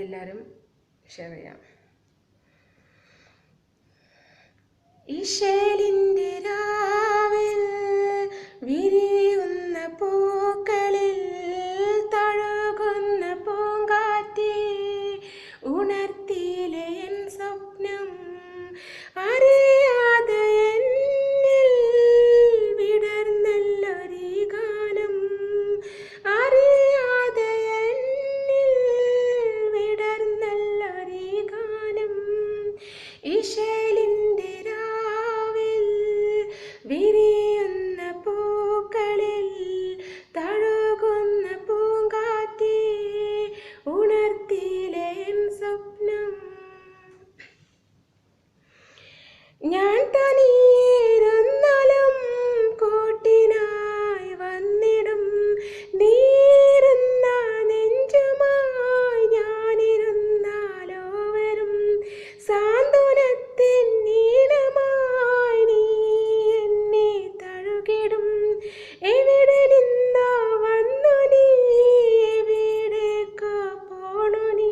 എല്ലാവരും ഷെയർ ചെയ്യാം. ഇശലിൻ്റെ രാവിൽ വിരിയുന്ന പൂക്കളിൽ തഴുകുന്ന പൂങ്കാറ്റേ, ഉണർത്തിയിലെ എൻ സ്വപ്നം അറിയാതെ എന്നിൽ വിടർന്നല്ലൊരീ ഗാനം, അറിയാതെ എന്നിൽ വിടർന്നല്ലൊരീ ഗാനം. ഇശലിൻ്റെ രാവിൽ വിരിയുന്ന പൂക്കളിൽ തഴുകുന്ന പൂങ്കാറ്റേ, ഉണർത്തിയിലെ എൻ സ്വപ്നം. ഞാൻ തനിയിരുന്നാലും കൂട്ടിനായി വന്നിടും, നീറുന്ന നെഞ്ചുമായി ഞാനിരുന്നാലോ വരും. സാന്ത്വനത്തിൻ നീളമായി നീ എന്നെ തഴുകിടും. എവിടെ നിന്നോ വന്നു നീ, എവിടേക്കോ പോണു നീ.